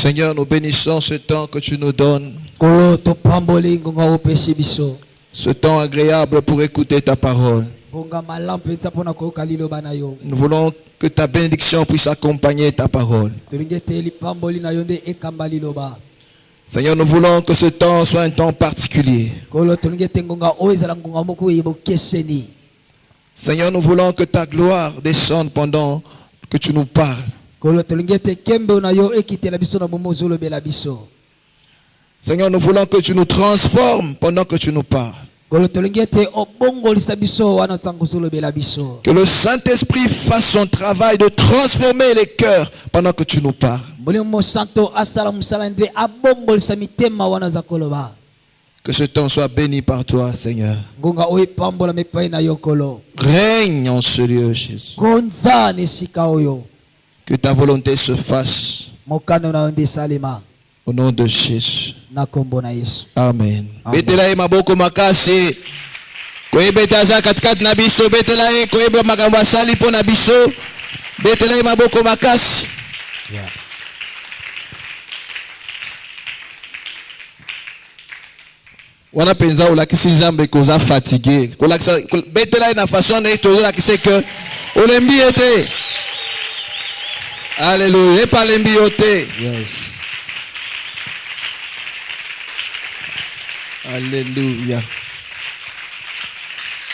Seigneur, nous bénissons ce temps que tu nous donnes. Ce temps agréable pour écouter ta parole. Nous voulons que ta bénédiction puisse accompagner ta parole. Seigneur, nous voulons que ce temps soit un temps particulier. Seigneur, nous voulons que ta gloire descende pendant que tu nous parles. Seigneur, nous voulons que tu nous transformes pendant que tu nous parles. Que le Saint-Esprit fasse son travail de transformer les cœurs pendant que tu nous parles. Que ce temps soit béni par toi, Seigneur. Règne en ce lieu, Jésus. Que ta volonté se fasse. Au nom de Jésus. Amen. Betelae maboko makasi. Koyebetaza katkat na biso. Betelae koyeba makambo asali po na biso. Betelae maboko makasi. Wana penza olakisi nzambe koza fatigué. Betelae na façon na tozolakise que olembi ete. Alléluia. Epalembi yote. Yes. Alléluia.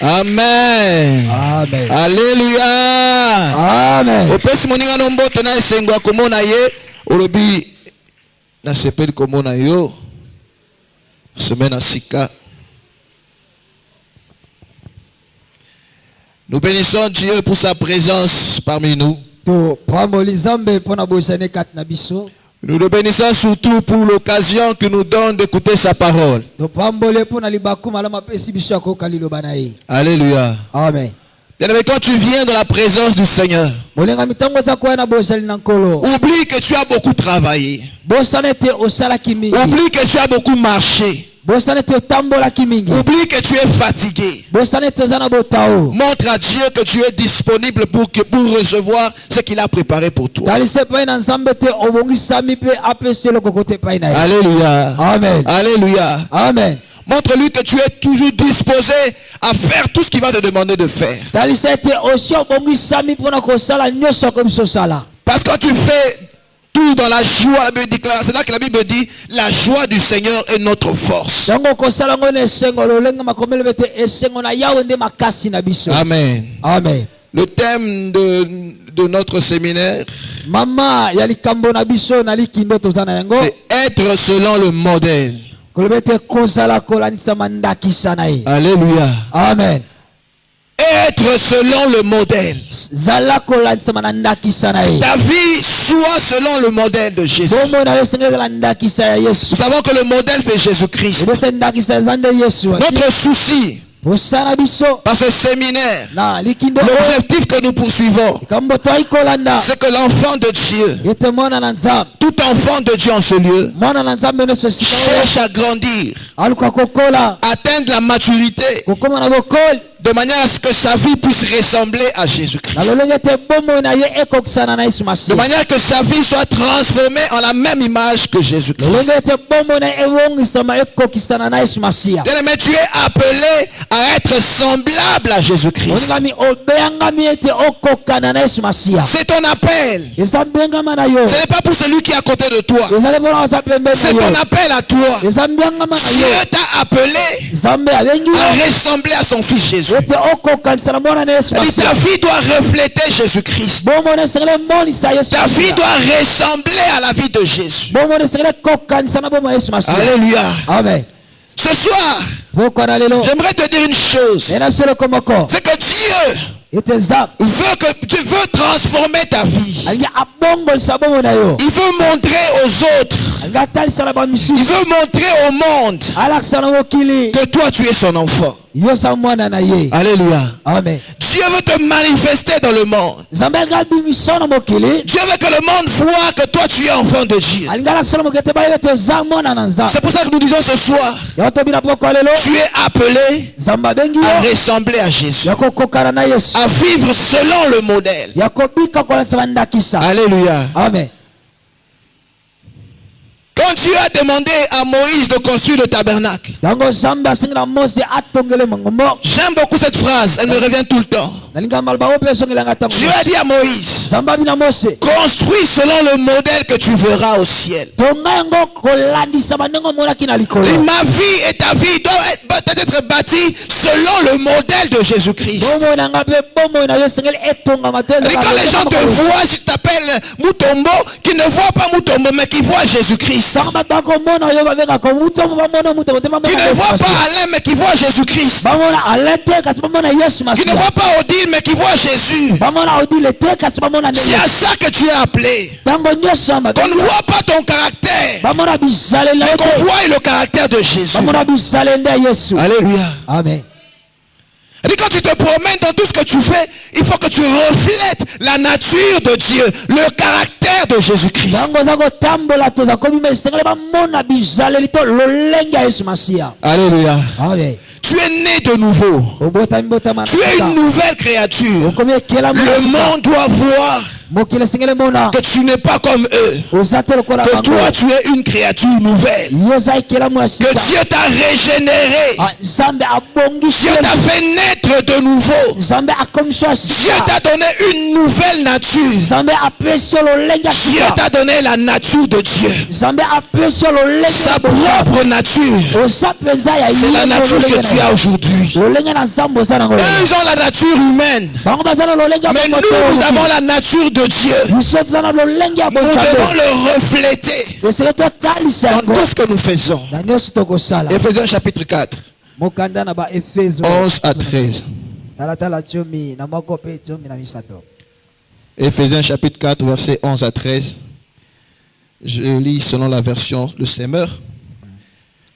Amen. Amen. Alléluia. Amen. Opesi moninga no mboto na esengwa komona ye olobi na sepeli komona yo semaine sika. Nous bénissons Dieu pour sa présence parmi nous. Nous le bénissons surtout pour l'occasion que nous donne d'écouter sa parole. Alléluia. Amen. Bien-aimé, quand tu viens dans la présence du Seigneur, oublie que tu as beaucoup travaillé. Oublie que tu as beaucoup marché. Oublie que tu es fatigué. Montre à Dieu que tu es disponible pour recevoir ce qu'il a préparé pour toi. Alléluia. Amen. Alléluia. Amen. Montre-lui que tu es toujours disposé à faire tout ce qu'il va te demander de faire. Parce que tu fais tout dans la joie, la Bible déclare, c'est là que la Bible dit, la joie du Seigneur est notre force. Amen. Amen. Le thème de notre séminaire, c'est être selon le modèle. Alléluia. Amen. Être selon le modèle. Ta vie soit selon le modèle de Jésus. Nous savons que le modèle c'est Jésus-Christ. Notre souci par ce séminaire, l'objectif que nous poursuivons, c'est que l'enfant de Dieu, tout enfant de Dieu en ce lieu, cherche à grandir, atteindre la maturité, de manière à ce que sa vie puisse ressembler à Jésus-Christ. De manière que sa vie soit transformée en la même image que Jésus-Christ. Bien-aimé, tu es appelé à être semblable à Jésus-Christ. C'est ton appel. Ce n'est pas pour celui qui est à côté de toi. C'est ton appel à toi. Dieu t'a appelé à ressembler à son fils Jésus. Ta vie doit refléter Jésus-Christ. Ta vie doit ressembler à la vie de Jésus. Alléluia. Amen. Ce soir, j'aimerais te dire une chose. C'est que Dieu tu veux transformer ta vie. Il veut montrer aux autres. Il veut montrer au monde que toi tu es son enfant. Alléluia. Amen. Dieu veut te manifester dans le monde. Dieu veut que le monde voit que toi tu es enfant de Dieu. C'est pour ça que nous disons ce soir, tu es appelé à ressembler à Jésus, à vivre selon le modèle. Alléluia. Amen. Quand Dieu a demandé à Moïse de construire le tabernacle, j'aime beaucoup cette phrase, elle me revient tout le temps. Dieu a dit à Moïse, construis selon le modèle que tu verras au ciel. Et ma vie et ta vie doivent être bâtie selon le modèle de Jésus-Christ. Et quand les gens te voient, si tu t'appelles Mutombo, qui ne voient pas Mutombo, mais qui voient Jésus-Christ. Qui ne voient pas Alain, mais qui voient Jésus-Christ. Qui ne voient pas Odile, mais qui voient Jésus. C'est à ça que tu es appelé. Qu'on ne voit pas ton caractère, mais qu'on voit le caractère de Jésus. Alléluia. Amen. Et quand tu te promènes dans tout ce que tu fais, il faut que tu reflètes la nature de Dieu, le caractère de Jésus-Christ. Alléluia. Amen. Tu es né de nouveau. Tu es une nouvelle créature. Le monde doit voir que tu n'es pas comme eux, que toi tu es une créature nouvelle, que Dieu t'a régénéré, Dieu t'a fait naître de nouveau, Dieu t'a donné une nouvelle nature, Dieu t'a donné la nature de Dieu, sa propre nature. C'est la nature que tu as aujourd'hui. Eux ils ont la nature humaine, mais nous avons la nature de Dieu. Nous devons le refléter dans tout ce que nous faisons. Éphésiens chapitre 4, 11 à 13. Éphésiens chapitre 4, verset 11 à 13. Je lis selon la version Le Semeur.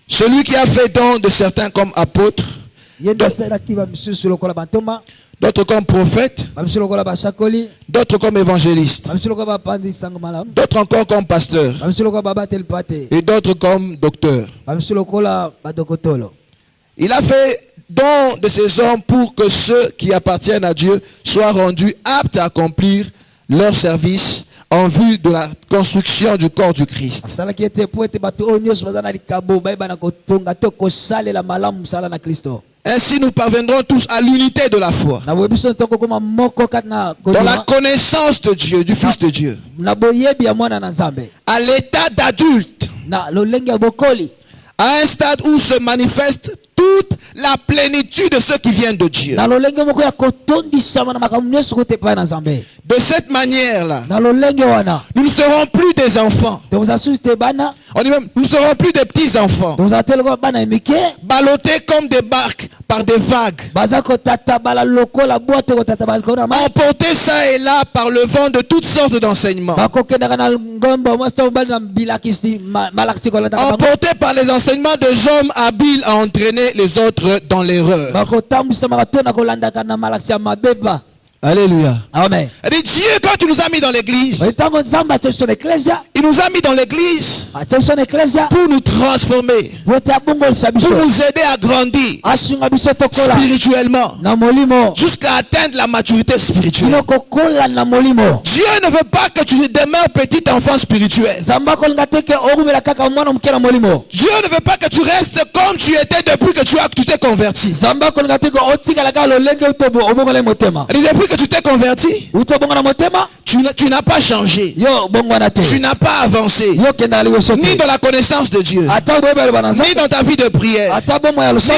Celui qui a fait don de certains comme apôtres, d'autres comme prophètes, d'autres comme évangélistes, d'autres encore comme pasteurs, et d'autres comme docteurs. Il a fait don de ces hommes pour que ceux qui appartiennent à Dieu soient rendus aptes à accomplir leur service en vue de la construction du corps du Christ. Ainsi nous parviendrons tous à l'unité de la foi, dans la connaissance de Dieu, du Fils de Dieu, à l'état d'adulte, à un stade où se manifeste toute la plénitude de ceux qui viennent de Dieu. De cette manière-là, nous ne serons plus des enfants. On dit même, nous ne serons plus des petits enfants, ballottés comme des barques par des vagues, emportés ça et là par le vent de toutes sortes d'enseignements, emportés par les enseignements des hommes habiles à entraîner les autres dans l'erreur. Alléluia. Amen. Et Dieu, quand il nous a mis dans l'église, il nous a mis dans l'église pour nous transformer, pour nous aider à grandir spirituellement jusqu'à atteindre la maturité spirituelle. Dieu ne veut pas que tu demeures petit enfant spirituel. Dieu ne veut pas que tu restes comme tu étais depuis que tu t'es converti. Depuis que tu t'es converti, tu n'as pas changé, tu n'as pas avancé, ni dans la connaissance de Dieu, ni dans ta vie de prière, ni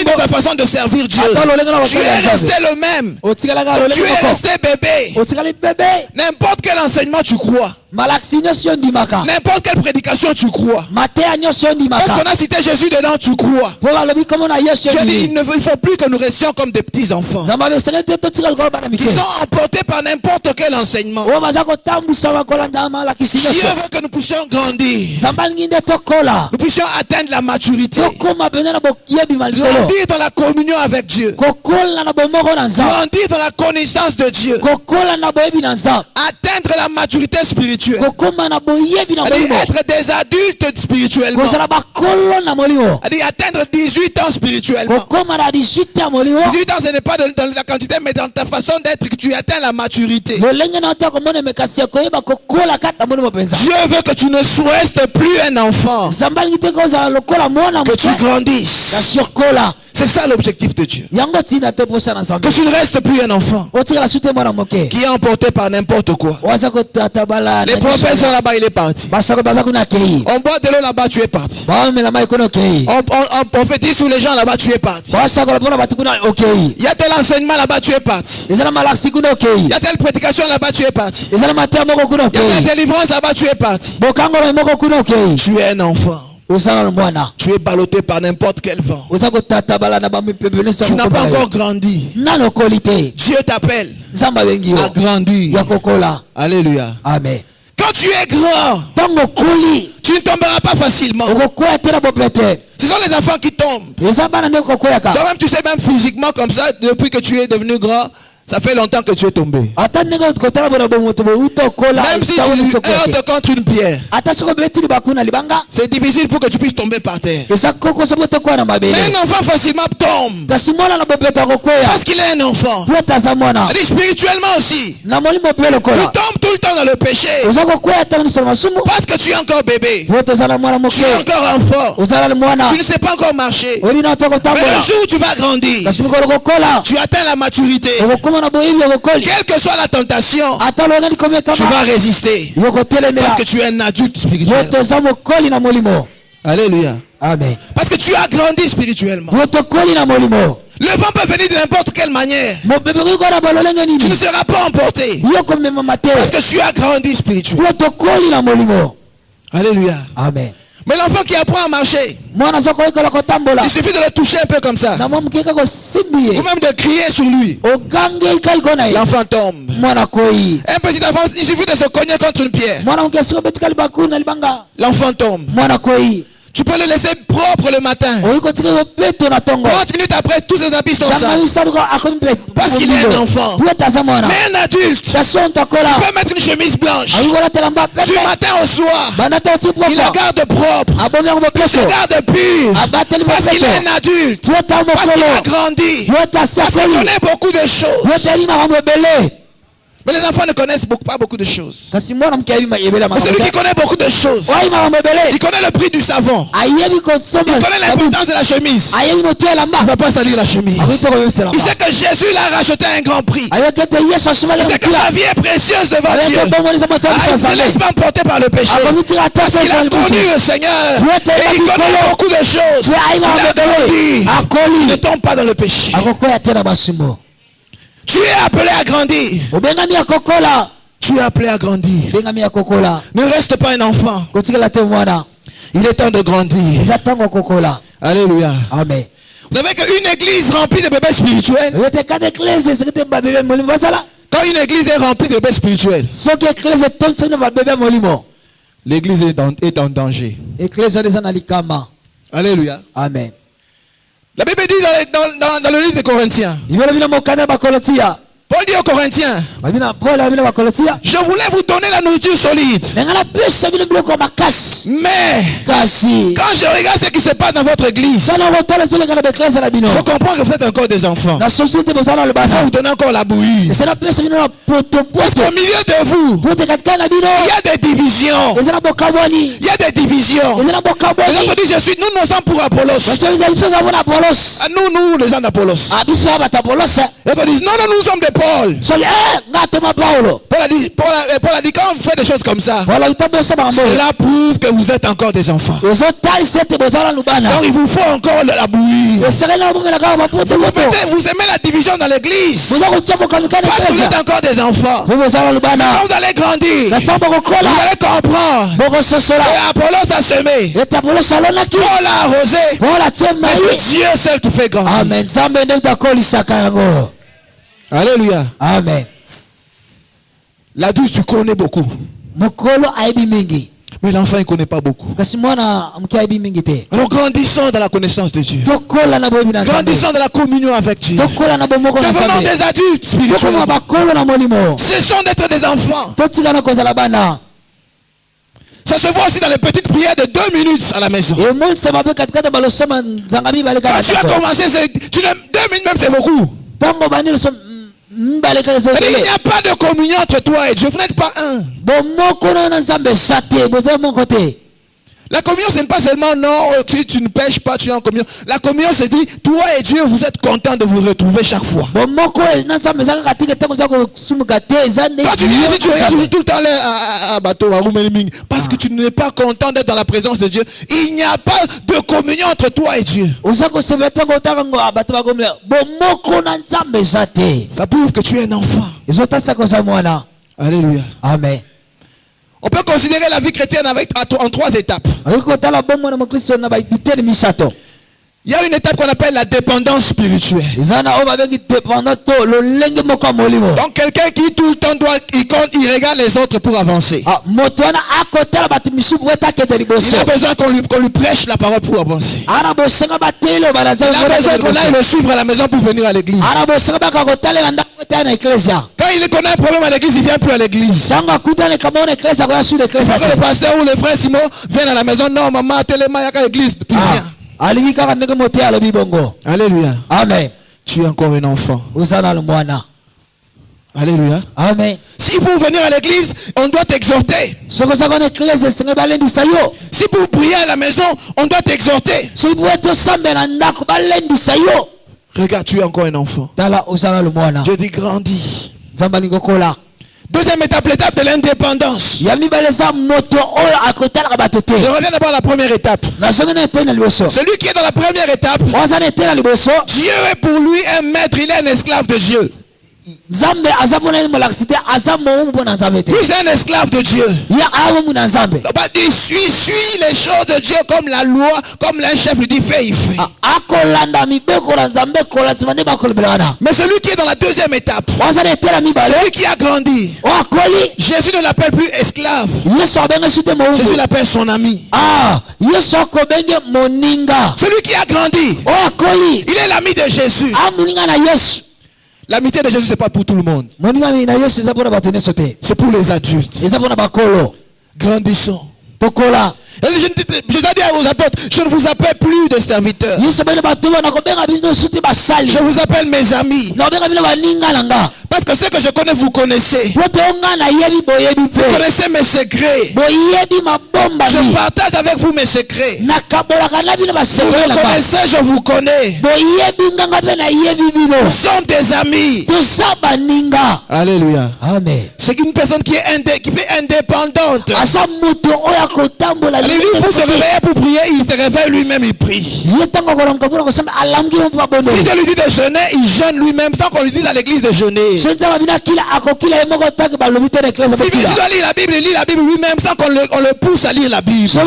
dans ta façon de servir Dieu. Tu es resté le même, tu es resté bébé. N'importe quel enseignement tu crois, n'importe quelle prédication tu crois, parce qu'on a cité Jésus dedans, tu crois. Tu as dit, il ne faut plus que nous restions comme des petits enfants qui sont emportés par n'importe quel enseignement. Dieu veut que nous puissions grandir, nous puissions atteindre la maturité, grandir dans la communion avec Dieu, grandir dans la connaissance de Dieu, atteindre la maturité spirituelle. spirituel. Être des adultes spirituellement. Atteindre 18 ans spirituellement. 18 ans, ce n'est pas dans la quantité, mais dans ta façon d'être que tu atteins la maturité. Dieu veut que tu ne restes plus un enfant. Que tu grandisses. C'est ça l'objectif de Dieu. Que tu ne restes plus un enfant qui est emporté par n'importe quoi. Les prophètes sont là-bas, il est parti. On boit de l'eau là-bas, tu es parti. On prophétise sur les gens là-bas, tu es parti. Il y a tel enseignement là-bas, tu es parti. Il y a telle prédication là-bas, tu es parti. Il y a telle délivrance là-bas, tu es parti. Tu es un enfant. Tu es ballotté par n'importe quel vent. Tu n'as pas encore grandi. Dieu t'appelle à grandir. Alléluia. Amen. Quand tu es grand, tu ne tomberas pas facilement. Ce sont les enfants qui tombent. Toi-même, tu sais, même physiquement comme ça, depuis que tu es devenu grand, ça fait longtemps que tu es tombé. Même si tu heurtes contre une pierre, c'est difficile pour que tu puisses tomber par terre. Mais un enfant facilement tombe parce qu'il est un enfant. Et spirituellement aussi, tu tombes tout le temps dans le péché parce que tu es encore bébé, tu es encore enfant, tu ne sais pas encore marcher. Mais le jour où tu vas grandir, tu atteins la maturité. Quelle que soit la tentation, tu vas résister parce que tu es un adulte spirituel. Alléluia. Amen. Parce que tu as grandi spirituellement. Le vent peut venir de n'importe quelle manière. Tu ne seras pas emporté parce que tu as grandi spirituellement. Alléluia. Amen. Mais l'enfant qui apprend à marcher, il suffit de le toucher un peu comme ça, ou même de crier sur lui. L'enfant tombe. Un petit enfant, il suffit de se cogner contre une pierre. L'enfant tombe. Tu peux le laisser propre le matin. 30 minutes après, tous ses habits sont sales. Parce qu'il est un enfant. Mais un adulte, il peut mettre une chemise blanche du matin au soir. Il la garde propre. Il se garde pur. Parce qu'il est un adulte. Parce qu'il a grandi. Parce qu'il connaît beaucoup de choses. Mais les enfants ne connaissent pas beaucoup de choses. Mais celui qui connaît beaucoup de choses, il connaît le prix du savon, il connaît l'importance de la chemise, il ne va pas salir la chemise. Il sait que Jésus l'a racheté à un grand prix. Il sait que sa vie est précieuse devant Dieu. Il ne se laisse pas emporter par le péché parce qu'il a connu le Seigneur et il connaît beaucoup de choses. Il a grandi. Il ne tombe pas dans le péché. Tu es appelé à grandir. Tu es appelé à grandir. Ne reste pas un enfant. Il est temps de grandir. Alléluia. Amen. Vous savez qu'une église remplie de bébés spirituels, quand une église est remplie de bébés spirituels, l'église est en danger. Alléluia. Amen. La Bible dit dans le livre des Corinthiens, Paul dit aux Corinthiens, je voulais vous donner la nourriture solide. Mais quand je regarde ce qui se passe dans votre église, je comprends que vous êtes encore des enfants. Il faut vous donner encore la bouillie. Parce qu'au milieu de vous, il y a des divisions. Il y a des divisions. Les autres disent, nous sommes pour Apollos. Nous, les gens d'Apollos. Les autres disent, non, nous sommes des Paul. Paul a dit, quand on fait des choses comme ça, cela prouve que vous êtes encore des enfants. Donc il vous faut encore la bouillie. Vous aimez la division dans l'église parce que vous êtes encore des enfants. Mais quand vous allez grandir, vous allez comprendre que Apollos a semé, Paul a arrosé, mais c'est Dieu seul qui fait grandir. Alléluia. Amen. L'adulte, tu connais beaucoup. Mais l'enfant, il ne connaît pas beaucoup. Alors grandissons dans la connaissance de Dieu. Grandissons dans la communion avec Dieu. Devenons des adultes spirituels. Cessons d'être des enfants. Ça se voit aussi dans les petites prières de 2 minutes à la maison. Quand tu as commencé, 2 minutes même c'est beaucoup. Il n'y a pas de communion entre toi et Dieu. Vous n'êtes pas un. La communion, ce n'est pas seulement non, si tu ne pêches pas, tu es en communion. La communion, c'est dit, toi et Dieu, vous êtes contents de vous retrouver chaque fois. Quand tu viens ici, tu regardes tout le temps à bateau, parce que tu n'es pas content d'être dans la présence de Dieu. Il n'y a pas de communion entre toi et Dieu. Ça prouve que tu es un enfant. Alléluia. Amen. On peut considérer la vie chrétienne en 3 étapes. Il y a une étape qu'on appelle la dépendance spirituelle. Donc quelqu'un qui tout le temps il regarde les autres pour avancer. Il a besoin qu'on lui prêche la parole pour avancer. Il a besoin qu'on aille le suivre à la maison pour venir à l'église. Quand il connaît un problème à l'église, il ne vient plus à l'église. Quand le pasteur ou le frère Simon viennent à la maison, non maman, tellement il y a qu'à l'église. Alléluia. Amen. Tu es encore un enfant. Alléluia. Amen. Si pour venir à l'église, on doit t'exhorter. Si pour prier à la maison, on doit t'exhorter. Regarde, tu es encore un enfant. Je dis grandis. Deuxième étape, l'étape de l'indépendance. Je reviens d'abord à la première étape. Celui qui est dans la première étape, Dieu est pour lui un maître, il est un esclave de Dieu. Lui c'est un esclave de Dieu. Il suit les choses de Dieu comme la loi, comme un chef lui dit fais, il fait. Mais celui qui est dans la deuxième étape, celui qui a grandi, Jésus ne l'appelle plus esclave. Jésus l'appelle son ami. Celui qui a grandi, il est l'ami de Jésus. L'amitié de Jésus, ce n'est pas pour tout le monde. C'est pour les adultes. Grandissons. Jésus a dit aux apôtres, je ne vous appelle plus de serviteurs. Je vous appelle mes amis. Parce que ce que je connais, vous connaissez. Vous connaissez mes secrets. Je partage avec vous mes secrets. Vous me connaissez, je vous connais. Nous sommes des amis. Alléluia. Amen. C'est une personne qui est indépendante. Lui, pour se réveiller pour prier, il se réveille lui-même, il prie. Si je lui dis de jeûner, il jeûne lui-même sans qu'on lui dise à l'église de jeûner. Si Jésus doit lire la Bible, il lit la Bible lui-même sans qu'on le pousse à lire la Bible. Il vient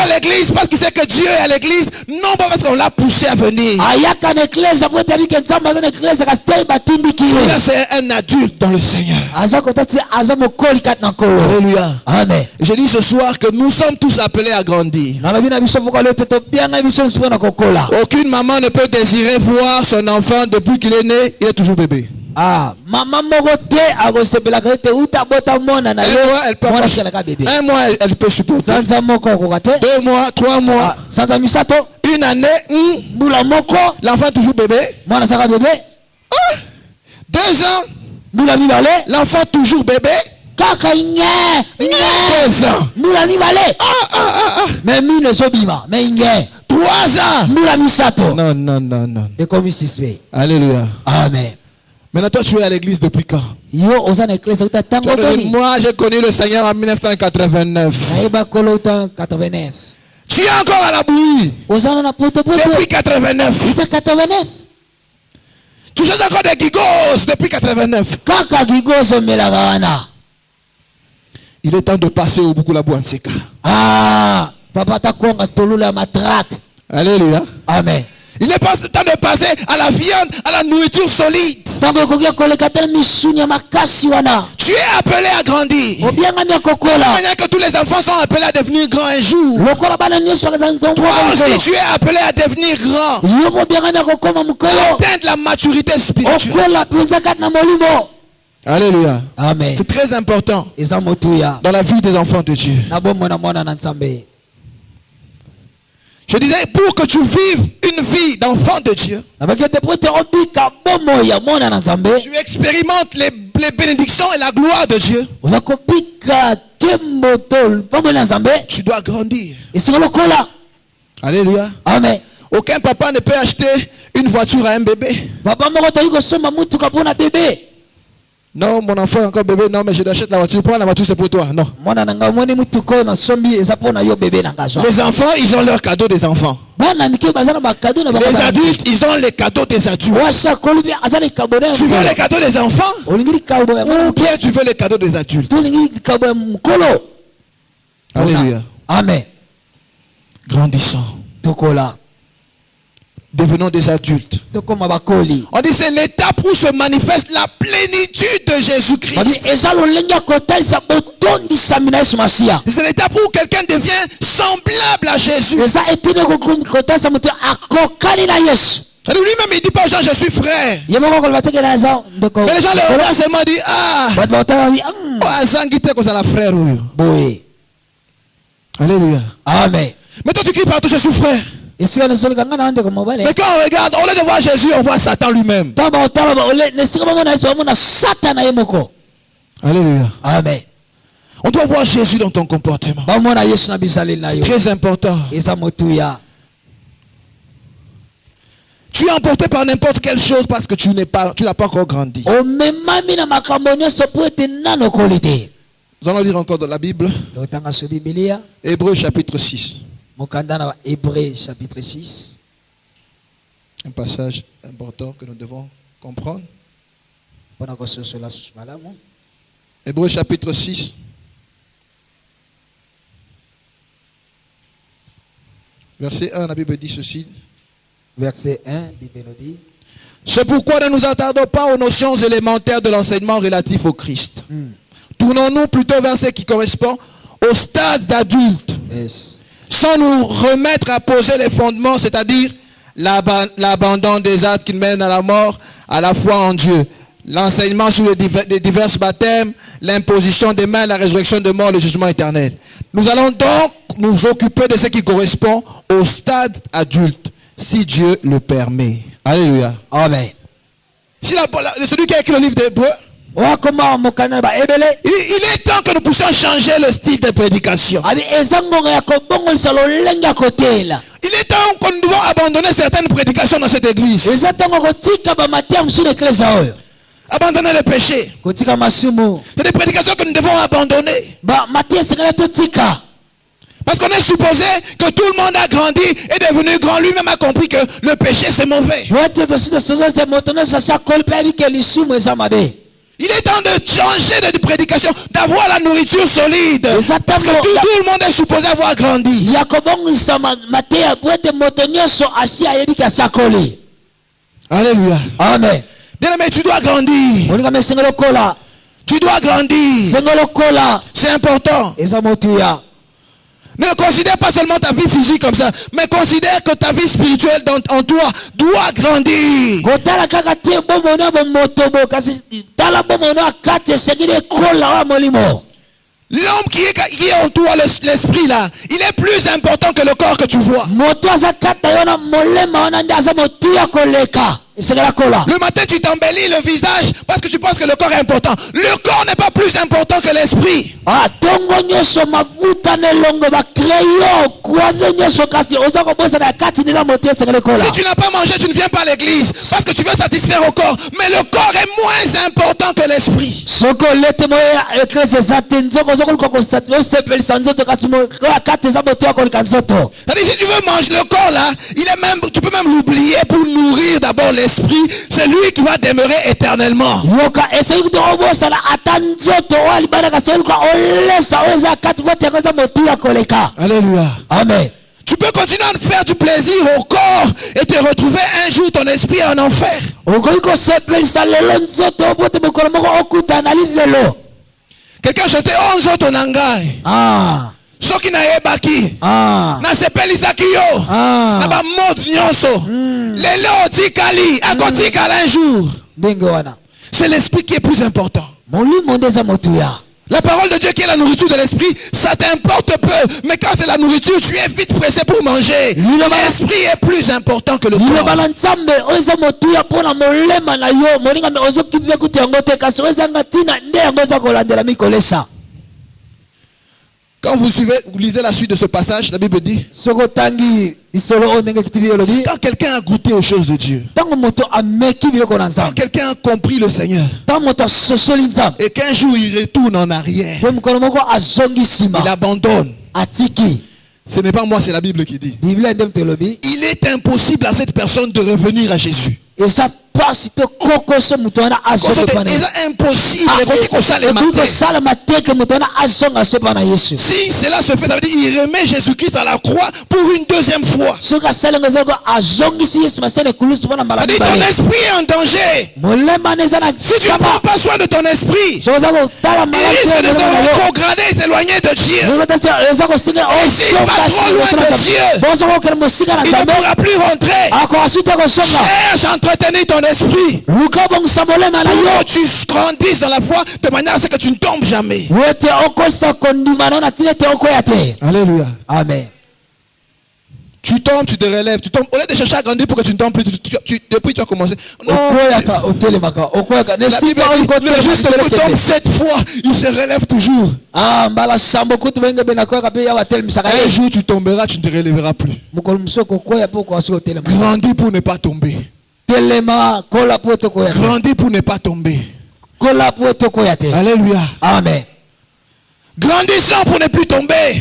à l'église parce qu'il sait que Dieu est à l'église, non pas parce qu'on l'a poussé à venir. C'est un adulte dans le Seigneur. Alléluia. Amen. Je dis ce soir que nous sommes tous appelés à grandir. Aucune maman ne peut désirer voir son enfant depuis qu'il est né, il est toujours bébé. Un mois, elle peut supporter. 2 mois, 3 mois. 1 année, l'enfant est toujours bébé. 2 ans, l'enfant toujours bébé. 2 ans. 3 ans. Non. Alléluia. Amen. Maintenant, toi, tu es à l'église depuis quand? Moi, j'ai connu le Seigneur en 1989. Tu es encore à la bouillie. Depuis 89. Tu changes encore des gigos depuis 89. Il est temps de passer au Boukou la Bouanseka. Alléluia. Amen. Il est temps de passer à la viande, à la nourriture solide. Tu es appelé à grandir. De manière que tous les enfants sont appelés à devenir grands un jour. Toi aussi, tu es appelé à devenir grand. Atteindre la maturité spirituelle. Alléluia. Amen. C'est très important dans la vie des enfants de Dieu. Je disais, pour que tu vives une vie d'enfant de Dieu, tu expérimentes les bénédictions et la gloire de Dieu. Tu dois grandir. Alléluia. Amen. Aucun papa ne peut acheter une voiture à un bébé. Non, mon enfant est encore bébé. Non, mais je t'achète la voiture. Prends la voiture, c'est pour toi. Non. Les enfants, ils ont leur cadeau des enfants. Les adultes, ils ont les cadeaux des adultes. Tu veux les cadeaux des enfants ou bien tu veux les cadeaux des adultes? Alléluia. Amen. Grandissons. Devenons des adultes. On dit c'est l'étape où se manifeste la plénitude de Jésus-Christ. C'est l'étape où quelqu'un devient semblable à Jésus. Lui-même il dit pas aux gens je suis frère. Mais les gens le regardent seulement dit frère. Alléluia. Amen. Mais toi tu cries partout je suis frère. Mais quand on regarde, au lieu de voir Jésus, on voit Satan lui-même. Alléluia. Amen. On doit voir Jésus dans ton comportement. Très important. Tu es emporté par n'importe quelle chose parce que tu n'as pas encore grandi. Nous allons lire encore dans la Bible. Hébreux chapitre 6. Hébreux chapitre 6. Un passage important que nous devons comprendre. Hébreux chapitre 6. Verset 1, la Bible dit ceci. Verset 1, la Bible dit. C'est pourquoi ne nous attardons pas aux notions élémentaires de l'enseignement relatif au Christ. Tournons-nous plutôt vers ce qui correspond au stade d'adulte. Yes. Sans nous remettre à poser les fondements, c'est-à-dire l'abandon des actes qui mènent à la mort, à la foi en Dieu, l'enseignement sur les divers baptêmes, l'imposition des mains, la résurrection de mort, le jugement éternel. Nous allons donc nous occuper de ce qui correspond au stade adulte, si Dieu le permet. Alléluia. Amen. Celui qui a écrit le livre d'Hébreux, il est temps que nous puissions changer le style de prédication. Il est temps que nous devons abandonner certaines prédications dans cette église. Abandonner le péché. C'est des prédications que nous devons abandonner. Parce qu'on est supposé que tout le monde a grandi et devenu grand. Lui-même a compris que le péché c'est mauvais. Il est temps de changer de prédication, d'avoir la nourriture solide. Parce que tout le monde est supposé avoir grandi. Alléluia. Amen. Bien aimé, tu dois grandir. Tu dois grandir. C'est important. Ne considère pas seulement ta vie physique comme ça, mais considère que ta vie spirituelle en toi doit grandir. L'homme qui est en toi, l'esprit là, il est plus important que le corps que tu vois. Le matin tu t'embellis le visage parce que tu penses que le corps est important. Le corps n'est pas plus important que l'esprit. Si tu n'as pas mangé, tu ne viens pas à l'église parce que tu veux satisfaire au corps. Mais le corps est moins important que l'esprit. Si tu veux manger le corps là, tu peux même l'oublier pour nourrir d'abord l'esprit. C'est lui qui va demeurer éternellement. Alléluia. Amen. Tu peux continuer à faire du plaisir au corps et te retrouver un jour ton esprit en enfer. Quelqu'un chantait Onzo Tonangai. Soki na yebaki na sepelisaki yo na ba mot nyonso lelo otikali akotikala un jour. C'est l'esprit qui est plus important. La parole de Dieu qui est la nourriture de l'esprit, ça t'importe peu. Mais quand c'est la nourriture, tu es vite pressé pour manger. L'esprit est plus important que le corps. Quand vous lisez la suite de ce passage, la Bible dit, quand quelqu'un a goûté aux choses de Dieu, quand quelqu'un a compris le Seigneur, et qu'un jour il retourne en arrière, il abandonne. Ce n'est pas moi, c'est la Bible qui dit. Il est impossible à cette personne de revenir à Jésus. C'est impossible. Si cela se fait, ça veut dire qu'il remet Jésus-Christ à la croix pour une deuxième fois. Ton esprit est en danger. Si tu ne prends pas soin de ton esprit, il risque de se rétrograder et s'éloigner de Dieu. Et s'il va trop loin de Dieu, il ne pourra plus rentrer. Cherche à entretenir ton esprit pour que tu grandisses dans la foi de manière à ce que tu ne tombes jamais. Alléluia. Amen. Tu tombes, tu te relèves, tu tombes. Au lieu de chercher à grandir pour que tu ne tombes plus, depuis tu as commencé. Non. La Bible dit, le juste tombe 7 fois, il se relève toujours. Un jour tu tomberas, tu ne te relèveras plus. Grandis pour ne pas tomber. Grandis pour ne pas tomber. Alléluia. Amen. Grandissons pour ne plus tomber.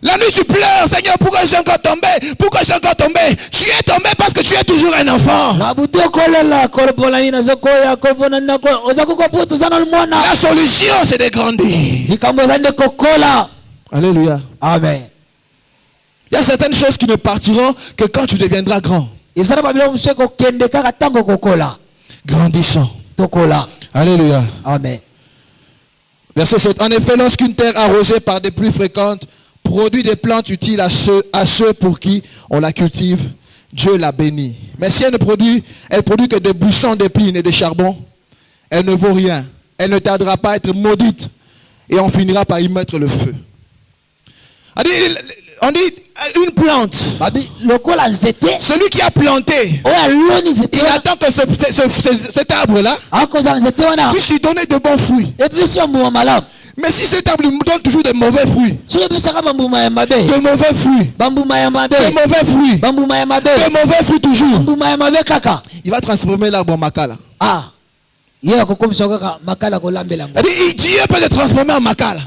La nuit tu pleures, Seigneur, pourquoi je suis encore tombé? Pourquoi je suis encore tombé? Tu es tombé parce que tu es toujours un enfant. La solution c'est de grandir. Alléluia. Amen. Il y a certaines choses qui ne partiront que quand tu deviendras grand. Grandissons. Alléluia. Amen. Verset 7. En effet, lorsqu'une terre arrosée par des pluies fréquentes produit des plantes utiles à ceux pour qui on la cultive, Dieu la bénit. Mais si elle produit que des buissons d'épines et de charbon, elle ne vaut rien. Elle ne tardera pas à être maudite et on finira par y mettre le feu. On dit une plante. Celui qui a planté, il attend que cet arbre-là puisse lui donner de bons fruits. Mais si cet arbre lui donne toujours de mauvais fruits, de mauvais fruits, toujours, il va transformer l'arbre en makala. Dieu peut te transformer en makala.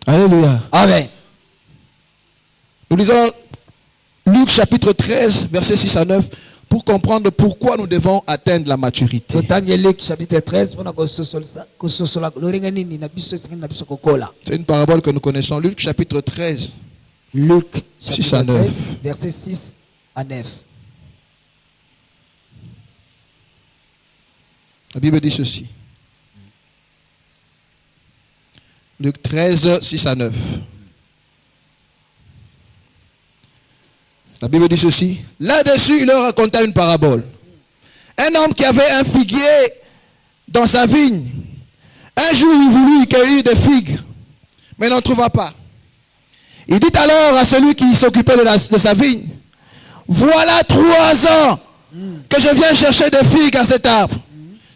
Alléluia. Amen. Nous lisons Luc chapitre 13, versets 6 à 9, pour comprendre pourquoi nous devons atteindre la maturité. Luc chapitre 13, c'est une parabole que nous connaissons. Luc chapitre 13, Luc 6 à 9. Versets 6 à 9. La Bible dit ceci. Luc 13, 6 à 9. La Bible dit ceci. Là-dessus, il leur raconta une parabole. Un homme qui avait un figuier dans sa vigne. Un jour, il voulut y cueillir des figues, mais n'en trouva pas. Il dit alors à celui qui s'occupait de sa vigne, voilà 3 ans que je viens chercher des figues à cet arbre,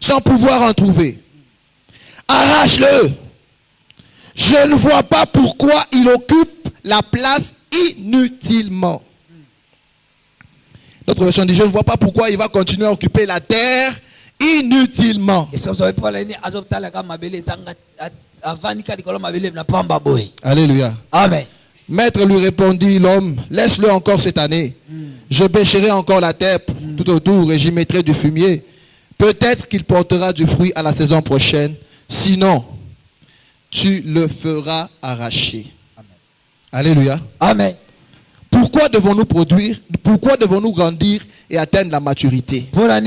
sans pouvoir en trouver. Arrache-le. Je ne vois pas pourquoi il occupe la place inutilement. Notre version dit, je ne vois pas pourquoi il va continuer à occuper la terre inutilement. Alléluia. Amen. Maître lui répondit l'homme, laisse-le encore cette année. Je bêcherai encore la terre tout autour et j'y mettrai du fumier. Peut-être qu'il portera du fruit à la saison prochaine. Sinon, tu le feras arracher. Amen. Alléluia. Amen. Pourquoi devons-nous produire? Pourquoi devons-nous grandir et atteindre la maturité? Première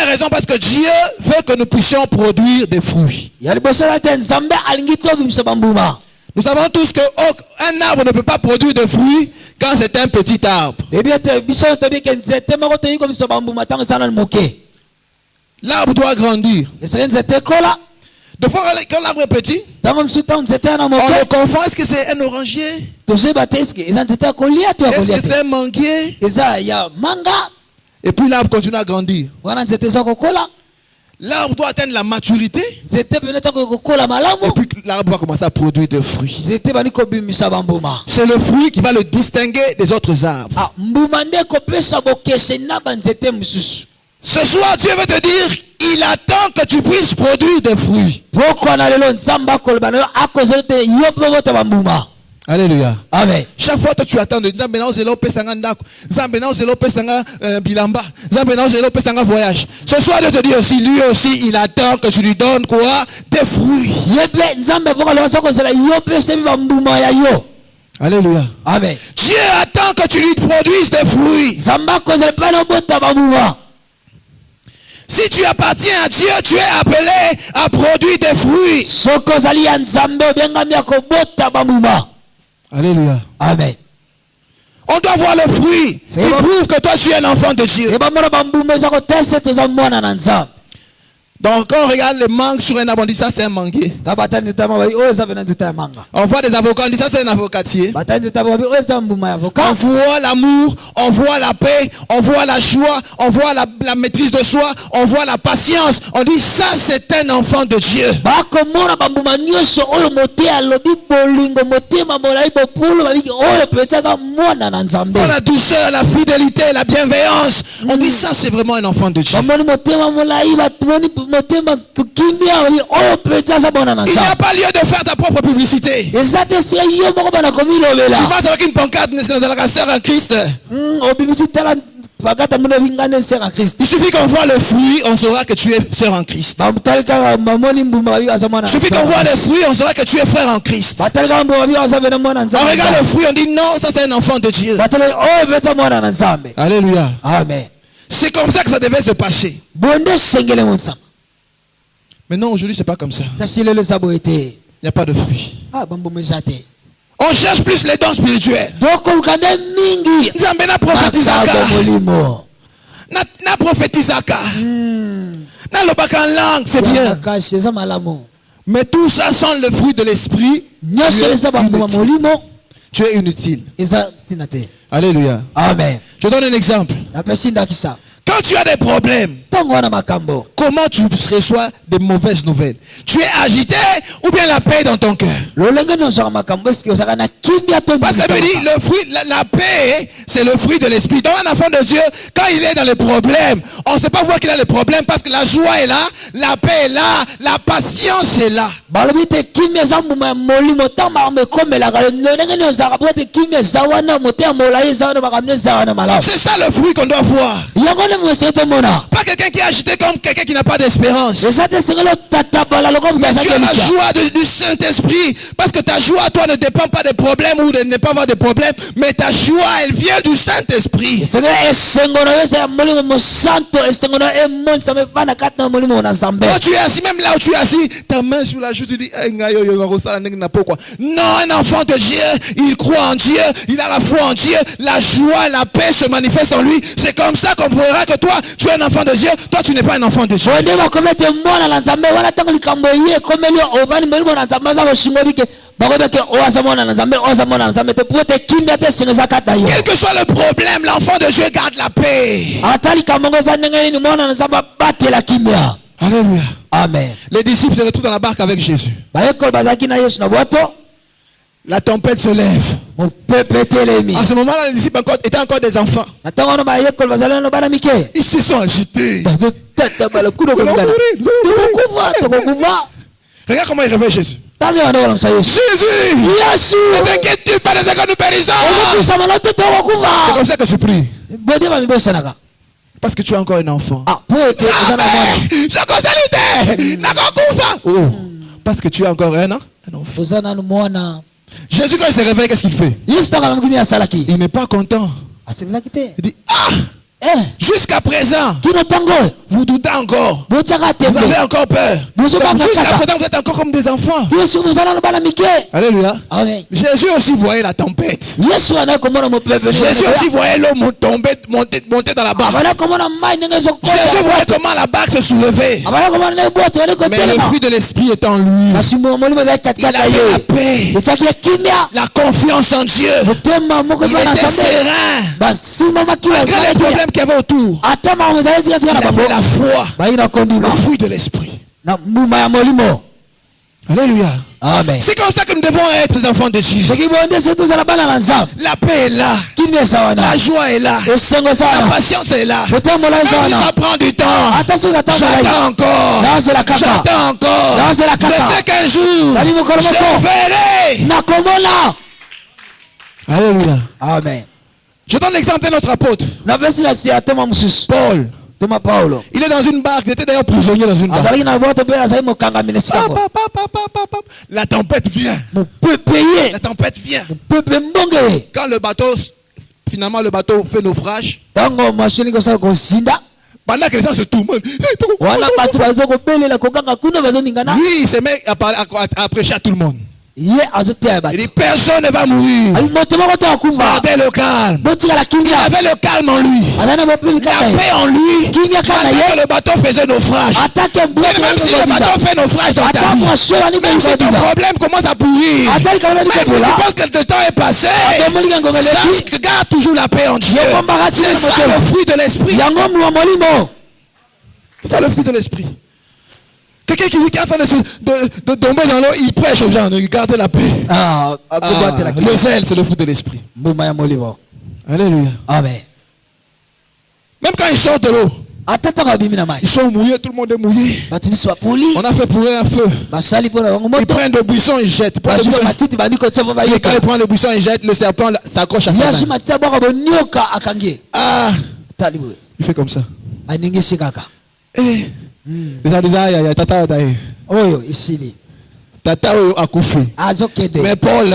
raison, parce que Dieu veut que nous puissions produire des fruits. Nous savons tous qu'un arbre ne peut pas produire de fruits quand c'est un petit arbre. L'arbre doit grandir. De fois, quand l'arbre est petit, on le confond. Est-ce que c'est un orangier? Est-ce que c'est un manguier? Et puis l'arbre continue à grandir. L'arbre doit atteindre la maturité. Et puis l'arbre va commencer à produire des fruits. C'est le fruit qui va le distinguer des autres arbres. Ce soir, Dieu veut te dire, il attend que tu puisses produire des fruits. Alléluia. Amen. Chaque fois que tu attends de voyage. Ce soir, Dieu te dit aussi, lui aussi, il attend que tu lui donnes quoi? Des fruits. Alléluia. Amen. Dieu attend que tu lui produises des fruits. Si tu appartiens à Dieu, tu es appelé à produire des fruits. Alléluia. Amen. On doit voir le fruit qui prouve que toi tu es un enfant de Dieu. Donc quand on regarde les mangues sur un arbre, on dit ça c'est un manguier. On voit des avocats, on dit ça c'est un avocatier. On voit l'amour, on voit la paix, on voit la joie, on voit la maîtrise de soi, on voit la patience. On dit ça c'est un enfant de Dieu. Dans la douceur, la fidélité, la bienveillance. On dit ça c'est vraiment un enfant de Dieu. Il n'y a pas lieu de faire ta propre publicité. Tu passes avec une pancarte de la sœur en Christ. Il suffit qu'on voit le fruit, on saura que tu es sœur en Christ. Il suffit qu'on voit le fruit, on saura que tu es frère en Christ. On regarde le fruit, on dit non, ça c'est un enfant de Dieu. Alléluia. Amen. C'est comme ça que ça devait se passer. Mais non, aujourd'hui, c'est pas comme ça. Il n'y a pas de fruits. On cherche plus les dons spirituels. Na prophétisaka. Na lobaka en langue, c'est bien. Mais tout ça sans le fruit de l'esprit, tu es inutile. Alléluia. Amen. Je donne un exemple. Quand tu as des problèmes, comment tu reçois des mauvaises nouvelles? Tu es agité ou bien la paix dans ton cœur? Parce que le fruit, la paix, c'est le fruit de l'esprit. Donc un enfant de Dieu, quand il est dans les problèmes, on ne sait pas voir qu'il a les problèmes parce que la joie est là, la paix est là, la patience est là. C'est ça le fruit qu'on doit voir. Pas quelqu'un qui est agité comme quelqu'un qui n'a pas d'espérance. Mais tu as la joie du Saint-Esprit. Parce que ta joie, toi, ne dépend pas des problèmes ou de ne pas avoir de problèmes. Mais ta joie, elle vient du Saint-Esprit. Quand tu es assis, même là où tu es assis, ta main sur la joue, tu dis non, un enfant de Dieu, il croit en Dieu, il a la foi en Dieu, la joie, la paix se manifeste en lui. C'est comme ça qu'on verra que toi, tu es un enfant de Dieu, toi tu n'es pas un enfant de Dieu. Quel que soit le problème, l'enfant de Dieu garde la paix. Alléluia. Amen. Les disciples se retrouvent dans la barque avec Jésus. La tempête se lève. À ce moment-là, les disciples étaient encore des enfants. Ils se sont agités. Regarde comment il réveille Jésus. Jésus, ne t'inquiète pas de ce que nous périssons. C'est comme ça que je prie. Parce que tu es encore un enfant. Parce que tu es encore un enfant. Jésus, quand il se réveille, qu'est-ce qu'il fait? Il n'est pas content. Il dit, Jusqu'à présent, vous doutez encore. Vous avez encore peur. Jusqu'à présent, vous êtes encore comme des enfants. Alléluia. Amen. Jésus aussi voyait la tempête. Jésus aussi voyait l'eau monter dans la barque. Jésus voyait comment la barque se soulevait. Mais le fruit de l'esprit est en lui. Il avait la paix, la confiance en Dieu. Il était serein. Malgré les problèmes qu'il y avait autour, il avait la foi, le fruit de l'esprit. Alléluia. Amen. C'est comme ça que nous devons être des enfants de Dieu. La paix est là. La joie est là. La patience est là. Même si ça prend du temps. J'attends encore. J'attends encore. Je sais qu'un jour, je verrai. Alléluia. Amen. Je donne l'exemple de notre apôtre. Paul. Il est dans une barque. Il était d'ailleurs prisonnier dans une barque. La tempête vient. La tempête vient. Quand le bateau, finalement le bateau fait naufrage, pendant que les gens se tourmentent, lui il se met à prêcher à tout le monde. Il dit personne ne va mourir. Gardez le calme. Il avait le calme en lui. La paix en lui. Malgré que le bateau faisait naufrage. Même si le bateau fait naufrage dans ta vie, même si ton problème commence à pourrir, même si tu penses que le temps est passé, sache que garde toujours la paix en Dieu. C'est ça le fruit de l'esprit. C'est ça le fruit de l'esprit. Quelqu'un qui est en train de tomber dans l'eau, il prêche aux gens, gardez la paix. Le zèle, c'est le fruit de l'esprit. Alléluia. Amen. Même quand ils sortent de l'eau, ils sont mouillés, tout le monde est mouillé. On a fait pourrir un feu. Ils prennent le buisson, ils jettent. Et quand ils prennent le buisson, ils jettent, le serpent s'accroche à sa main. Il fait comme ça. Les gens disent, aïe, tata, tata a couffé. Mais Paul,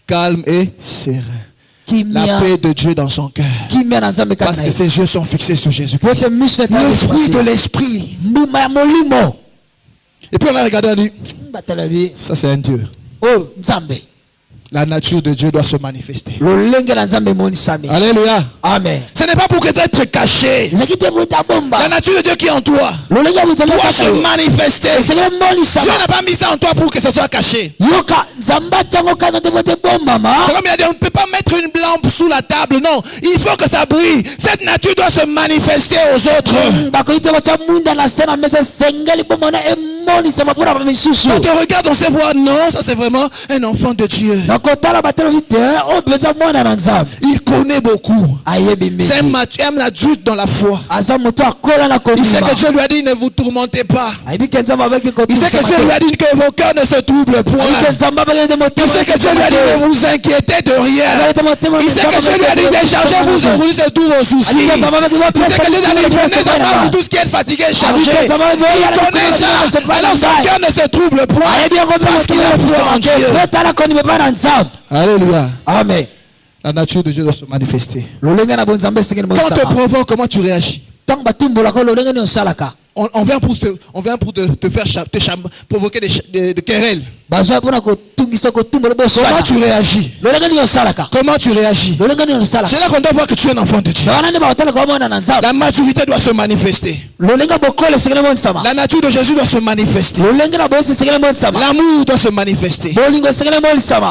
calme et serein. La paix de Dieu dans son cœur. Parce que ses yeux sont fixés sur Jésus-Christ. Le fruit de l'esprit. Et puis on a regardé, on dit, ça c'est un Dieu. La nature de Dieu doit se manifester. Alléluia. Amen. Ce n'est pas pour être caché. La nature de Dieu qui est en toi doit se manifester. Dieu n'a pas mis ça en toi pour que ça soit caché. C'est comme il a dit, on ne peut pas mettre une lampe sous la table. Non, il faut que ça brille. Cette nature doit se manifester aux autres. Quand on regarde, on sait voir, non, ça c'est vraiment un enfant de Dieu. Il connaît beaucoup. C'est un adulte dans la foi. Il sait que Dieu lui a dit, ne vous tourmentez pas. Il sait que Dieu lui a dit que vos cœurs ne se troublent point. Il sait que Dieu lui a dit, ne vous inquiétez de rien. Il sait que Dieu lui a dit, déchargez-vous de tous vos soucis. Il sait que Dieu lui a dit, venez à moi, vous tous qui êtes fatigués, chargés. Il connaît ça. Alors son cœur ne se trouble point parce qu'il a foi en Dieu. Alléluia. Amen. La nature de Dieu doit se manifester. Quand on te provoque, comment tu réagis? On vient pour te faire provoquer des querelles. Comment tu réagis? Comment tu réagis? C'est là qu'on doit voir que tu es un enfant de Dieu. La maturité doit se manifester. La nature de Jésus doit se manifester. L'amour doit se manifester.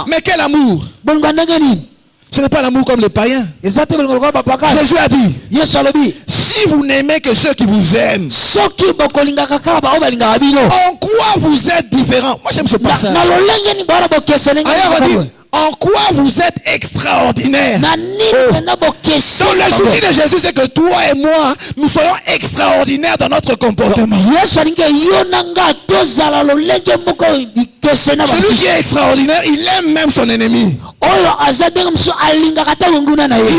Mais quel amour? Ce n'est pas l'amour comme les païens. Jésus a dit, si vous n'aimez que ceux qui vous aiment, en quoi vous êtes différents? Moi j'aime ce passage. Ailleurs on dit, en quoi vous êtes extraordinaire? Donc le souci de Jésus c'est que toi et moi nous soyons extraordinaires dans notre comportement. Celui qui est extraordinaire, il aime même son ennemi. Il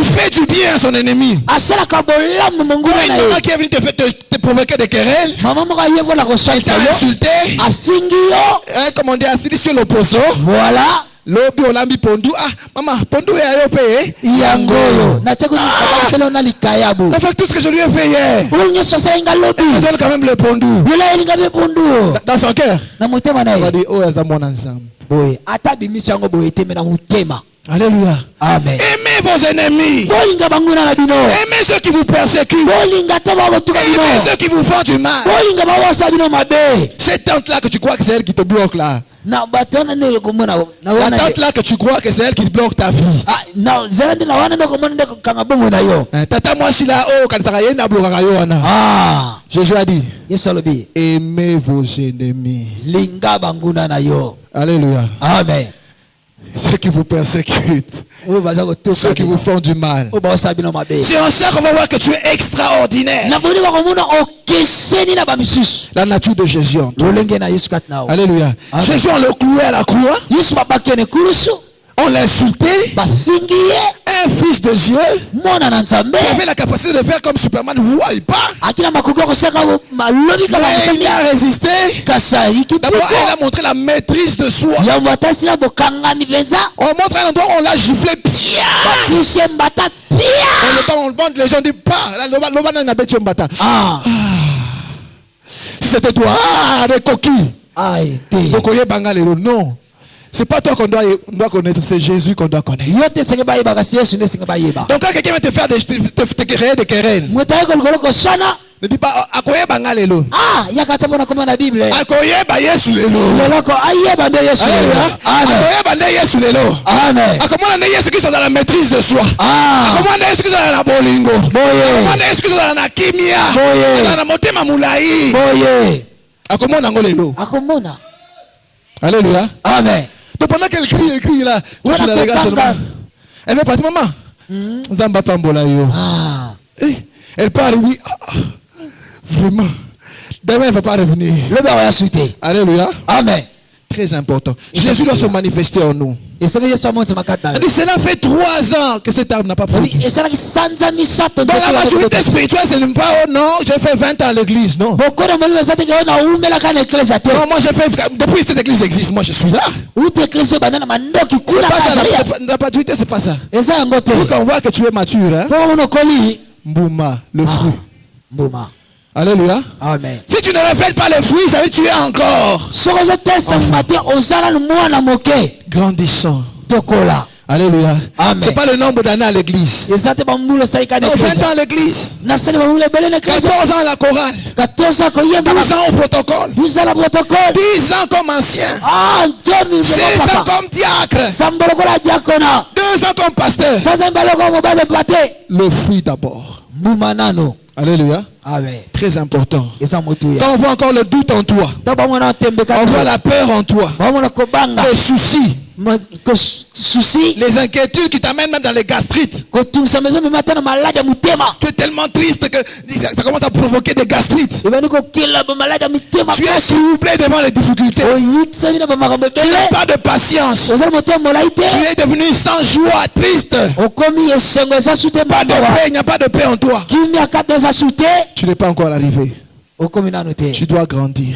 fait du bien à son ennemi. Une maman qui est venue te provoquer des querelles, elle t'a insulté, comme on dit, assis sur l'opposant. Voilà. Lobi olambi pondu. Ah, maman, pondu est à pe. Yangoyo. Na teko ni kabaselo na likayabu. Ça fait tout ce que je lui ai fait hier. Ulnyo sosa inga lobi. Il donne quand même le pondu. Lula inga be pondu. Dans son cœur. Na mutema na Il va ye. dire, oh, eza mwana nzambe. Boy, ata bimisi yango boy teme na mutema. Alléluia. Amen. Aimez vos ennemis. Bolinga banguna na bino. Aimez ceux qui vous persécutent. Bolinga taba ko tuka bino. Aimez ceux qui vous font du mal. Bolinga ba wasa bino mabe. Cette tante là que tu crois que c'est elle qui te bloque là. Na batona ne ko mona na La wana. tante là que tu crois que c'est elle qui bloque ta vie. Ah, na zelande na wana ndoko mona ndoko kanga bongo na yo. Tata moi si là oh quand ça yenda bloquer yo wana. Ah. Jésus a dit. Yesu alobi. Aimez vos ennemis. Linga banguna na yo. Alléluia. Amen. Ceux qui vous persécutent. Ceux qui vous font du mal. C'est en ça qu'on va voir que tu es extraordinaire. La nature de Jésus en toi. Alléluia. Jésus on le clouait à la croix. On l'a insulté. Un fils de Dieu qui avait la capacité de faire comme Superman. Il a résisté. D'abord, elle a montré la maîtrise de soi. On montre un endroit où on l'a giflé. On bande, les gens disent pas. Si c'était toi, des coquilles. Non. C'est pas toi qu'on doit connaître, c'est Jésus qu'on doit connaître. Donc quand quelqu'un va te faire te créer des querelles, ne dis pas akoye bangalelo. Ah, yakatamona comme na Bible. Akoye ba Yesu lelo. Leloko ayeba nde Yesu lelo. Amen. Akoye ba nde Yesu lelo. Amen. Akomona nde Yesu qui sont dans la maîtrise de soi. Ah. Akomona nde Yesu qui sont dans la bolingo. Boye. Akomona nde Yesu qui sont dans la kimia. Boye. Dans la motema mulai. Boye. Akomona ngolelo. Akomona. Alléluia. Amen. Donc pendant qu'elle crie là, tu la regardes seulement. Elle veut partir, maman. Zamba pambola yo. Ah. Elle parle, oui. Vraiment. Demain, elle ne va pas revenir. Alléluia. Amen. Très important. Jésus doit se manifester en nous. Et cela fait 3 ans que cet arbre n'a pas produit. Donc la maturité spirituelle, ce n'est pas, oh non, j'ai fait 20 ans à l'église, non. Non, moi j'ai fait, depuis que cette église existe, moi je suis là. La maturité, c'est pas ça. Pour qu'on voit que tu es mature, hein. Mbouma, le fruit. Mbouma. Alléluia. Amen. Si tu ne reflètes pas le fruit, ça veut tuer encore. Grandissant. Alléluia. C'est pas le nombre d'années à l'église. 20 ans à l'église. 14 ans à la chorale. 12 ans au protocole. 10 ans comme ancien. 7 ans comme diacre. 2 ans comme pasteur. Le fruit d'abord. Alléluia. Amen. Très important. Quand on voit encore le doute en toi, on voit la peur en toi, les soucis, les inquiétudes qui t'amènent même dans les gastrites. Tu es tellement triste que ça commence à provoquer des gastrites. Tu es troublé devant les difficultés. Tu n'as pas de patience. Tu es devenu sans joie, triste. Pas de paix, il n'y a pas de paix en toi. Tu n'es pas encore arrivé. Tu dois grandir.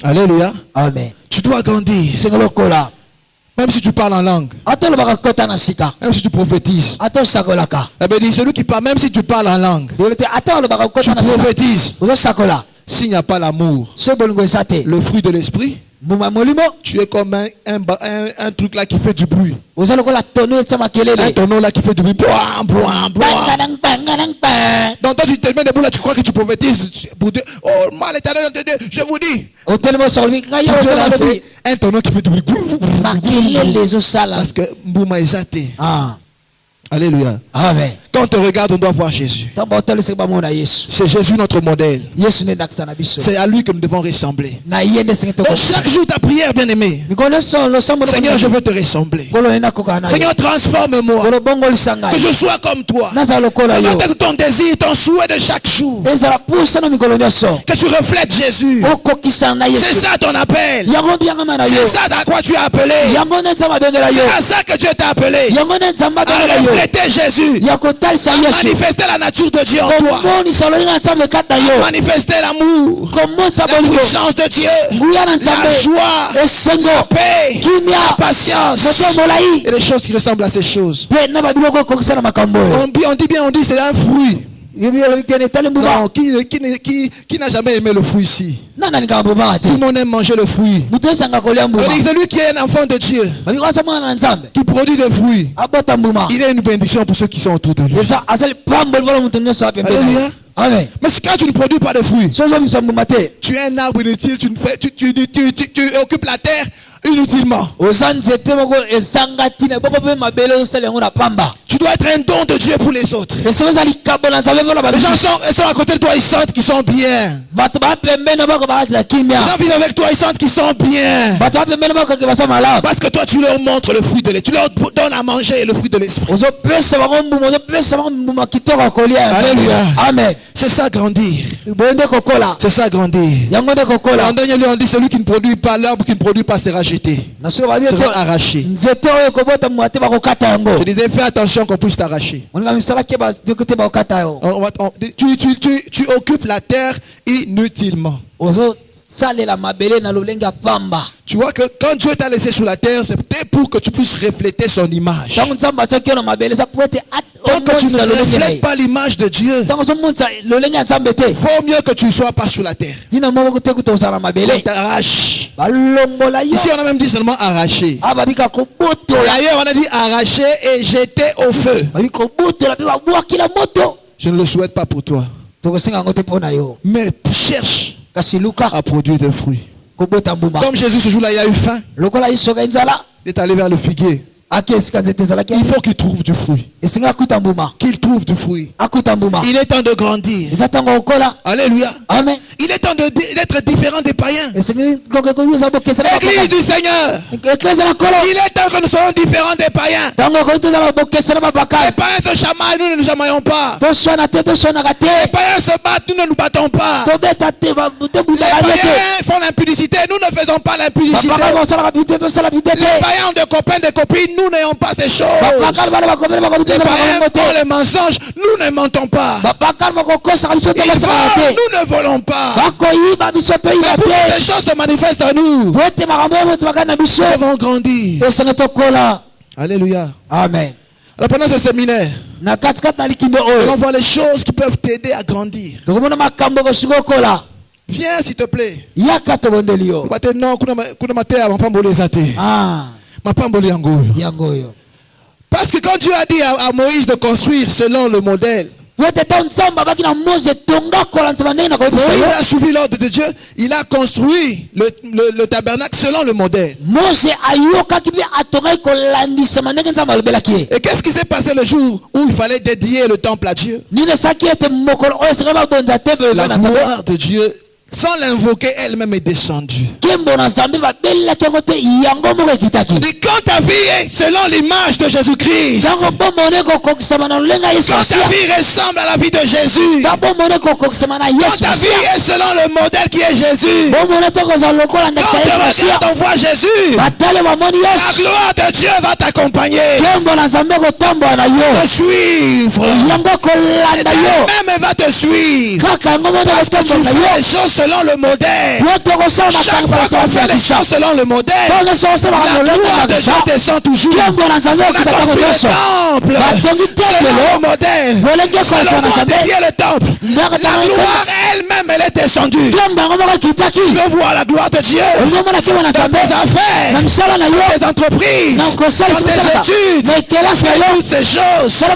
Alléluia. Amen. Tu dois grandir. Même si tu parles en langue. Même si tu prophétises. Celui qui parle, même si tu parles en langue. Tu prophétises. S'il n'y a pas l'amour, le fruit de l'esprit, tu es comme un truc là qui fait du bruit. Un tonneau là qui fait du bruit. Donc toi tu te mets debout là, tu crois que tu prophétises pour dire, oh moi l'Éternel de Dieu, je vous dis. Un tonneau qui fait du bruit. Parce que Mbouma est athée. Alléluia. Amen. Quand on te regarde, on doit voir Jésus. C'est Jésus notre modèle. C'est à lui que nous devons ressembler. Donc chaque jour ta prière, bien aimé. Seigneur, je veux te ressembler. Seigneur, transforme-moi. Que je sois comme toi. Seigneur, c'est ton désir, ton souhait de chaque jour. Que tu reflètes Jésus. C'est ça ton appel. C'est ça à quoi tu es appelé. C'est à ça que Dieu t'a appelé. À refléter Jésus. manifester la nature de Dieu en toi, manifester l'amour, la puissance de Dieu, la joie, la paix, la patience et les choses qui ressemblent à ces choses. On dit c'est un fruit. Non, qui n'a jamais aimé le fruit ici? Tout le monde aime manger le fruit. Celui qui est un enfant de Dieu, qui produit des fruits, il est une bénédiction pour ceux qui sont autour de lui. Alléluia. Mais quand tu ne produis pas de fruits, tu es un arbre inutile, tu occupes la terre inutilement. Tu dois être un don de Dieu pour les autres. Les gens sont à côté de toi, ils sentent qu'ils sont bien. Les gens vivent avec toi, ils sentent qu'ils sont bien. Parce que toi tu leur montres le fruit de l'esprit. Tu leur donnes à manger le fruit de l'esprit. Alléluia. Amen. C'est ça grandir. C'est ça grandir. En dernier lieu, on dit celui qui ne produit pas, l'arbre qui ne produit pas sera jeté, sera arraché. Je disais fais attention qu'on puisse t'arracher. Tu occupes la terre inutilement. Tu vois que quand Dieu t'a laissé sur la terre, c'est peut-être pour que tu puisses refléter son image. Tant que tu ne reflètes pas l'image de Dieu, il faut mieux que tu ne sois pas sur la terre. On t'arrache. Ici on a même dit seulement arracher. D'ailleurs on a dit arracher et jeter au feu. Je ne le souhaite pas pour toi. Mais cherche à produire des fruits. Comme Jésus ce jour-là, il a eu faim. Il est allé vers le figuier. Il faut qu'il trouve du fruit. Qu'il trouve du fruit. Il est temps de grandir. Alléluia. Amen. Il est temps d'être différent des païens. L'église du Seigneur. Il est temps que nous soyons différents des païens. Les païens se chamaillent, nous ne nous chamaillons pas. Les païens se battent, nous ne nous battons pas. Les païens font l'impudicité, nous ne faisons pas l'impudicité. Les païens ont des copains, des copines, nous n'ayons pas ces choses. Les païens font les mensonges, nous ne mentons pas. Nous ne volons pas. Mais pour que les choses se manifestent en nous, nous devons grandir. Alléluia. Amen. Alors pendant ce séminaire, on voit les choses qui peuvent t'aider à grandir. Viens s'il te plaît. Parce que quand Dieu a dit à Moïse de construire selon le modèle, Moïse a suivi l'ordre de Dieu. Il a construit le tabernacle selon le modèle. Et qu'est-ce qui s'est passé le jour où il fallait dédier le temple à Dieu? La gloire de Dieu, sans l'invoquer, elle-même est descendue. Et quand ta vie est selon l'image de Jésus-Christ, quand ta vie ressemble à la vie de Jésus, quand ta vie est selon le modèle qui est Jésus, quand on voit Jésus, la gloire de Dieu va t'accompagner, te suivre, et elle-même va te suivre, parce que tu fais les choses selon le modèle. Chaque fois qu'on fait les choses selon le modèle, la gloire de Dieu descend toujours. On a construit le temple selon le modèle. Selon dédié le temple. La gloire elle-même, elle est descendue. Tu veux voir la gloire de Dieu dans tes affaires, dans tes entreprises, dans tes études. Fais toutes ces choses selon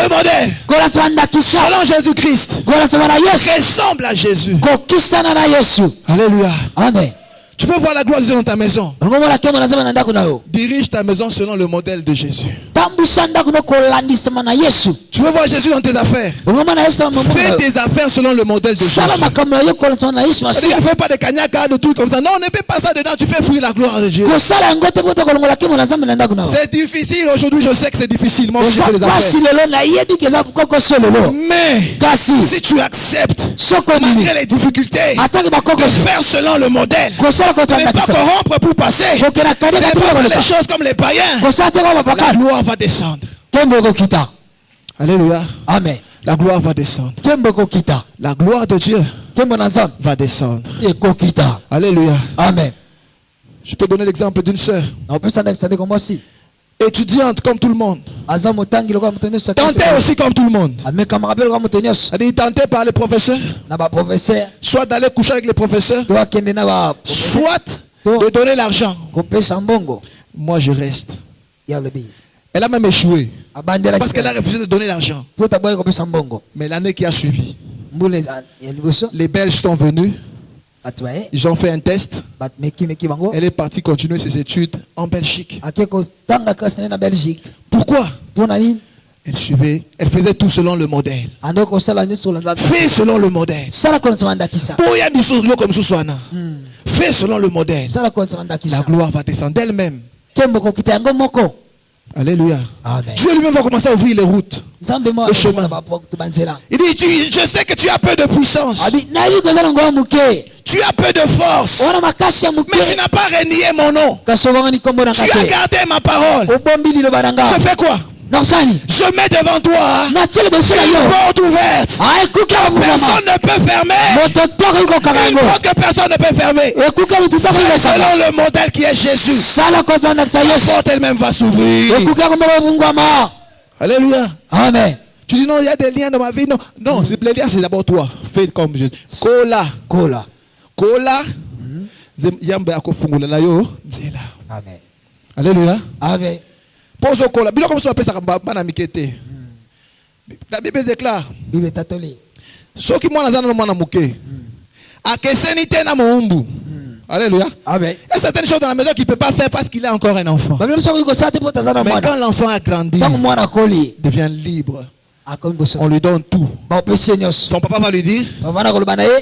le modèle, selon Jésus-Christ. Ressemble à Jésus. Alléluia. Amen. Tu veux voir la gloire de Dieu dans ta maison? Dirige ta maison selon le modèle de Jésus. Tu veux voir Jésus dans tes affaires? Fais tes affaires selon le modèle de Jésus. Tu ne fais pas de cagnac, de trucs comme ça. Non, ne fais pas ça dedans. Tu fais fuir la gloire de Dieu. C'est difficile aujourd'hui. Je sais que c'est difficile. Moi aussi, je fais les affaires. Mais si tu acceptes, malgré les difficultés, de faire selon le modèle, ne pas corrompre pour passer, ne pas faire les choses comme les païens, la gloire va descendre. Alléluia. Amen. La gloire va descendre. La gloire de Dieu va descendre. Alléluia. Amen. Je peux donner l'exemple d'une sœur. Étudiante comme tout le monde. Tentée aussi comme tout le monde. Elle tentée par les professeurs. Soit d'aller coucher avec les professeurs. Soit de donner l'argent. Moi je reste. Elle a même échoué. Parce qu'elle a refusé de donner l'argent. Mais l'année qui a suivi, les Belges sont venus. Ils ont fait un test. Elle est partie continuer ses études en Belgique. Pourquoi? Elle suivait, elle faisait tout selon le modèle. Fais selon le modèle. Fais selon le modèle. La gloire va descendre d'elle-même. Alléluia. Amen. Dieu lui-même va commencer à ouvrir les routes, le chemin. Il dit, je sais que tu as peu de puissance. Tu as peu de force. Mais tu n'as pas renié mon nom. Tu as gardé ma parole. Je fais quoi? Je mets devant toi une porte ouverte. Personne ne peut fermer. Une porte que personne ne peut fermer. Selon le modèle qui est Jésus, la porte elle-même va s'ouvrir. Alléluia. Amen. Tu dis non, il y a des liens dans ma vie. Non, non, les liens c'est d'abord toi. Fais comme Jésus. Kola. Amen. Alléluia. Amen. Pose au kola. Bilo comme ça appelle ça la Bible déclare. Bible tatoli. Ceux qui m'ont dans mon amouké. A kesenité na moumbu. Alléluia. Amen. Il y a certaines choses dans la maison qu'il ne peut pas faire parce qu'il est encore un enfant. Mais quand l'enfant a grandi, il devient libre. On lui donne tout. Ton papa va lui dire,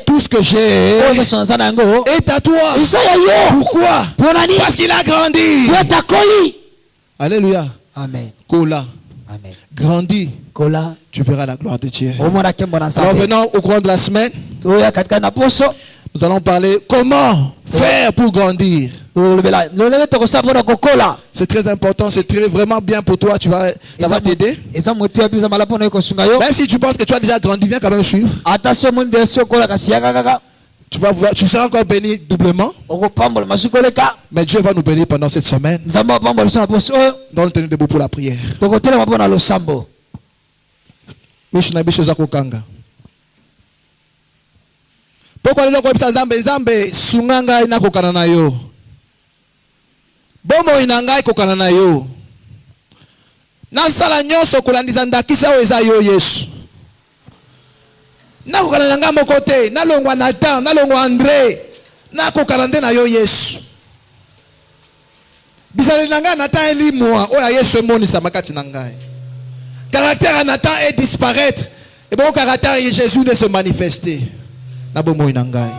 tout ce que j'ai est à toi. Pourquoi? Parce qu'il a grandi. Alléluia. Amen. Kola. Amen. Grandis. Kola. Tu verras la gloire de Dieu. Alors venons au cours de la semaine. Nous allons parler comment faire pour grandir. C'est très important, c'est vraiment bien pour toi. Ça va t'aider. Même si tu penses que tu as déjà grandi, viens quand même suivre. Tu seras encore béni doublement. Mais Dieu va nous bénir pendant cette semaine. Dans le tenir debout pour la prière. Pourquoi les gens Zambe sunganga ina kokana na yo. Bomo inangai kokana na yo. Nasala nyonso kolandisa ndakisa o eza yo Yesu. Na kokana na ngamo kote, na longwa Nathan, na longwa André, na kokana nde na yo Yesu. Bisale nanga Nathan elimwa oya Yesu emonisa makati na ngai. Caractère à Nathan est disparaître et bon caractère de Jésus ne se manifester. Na bomo inangai.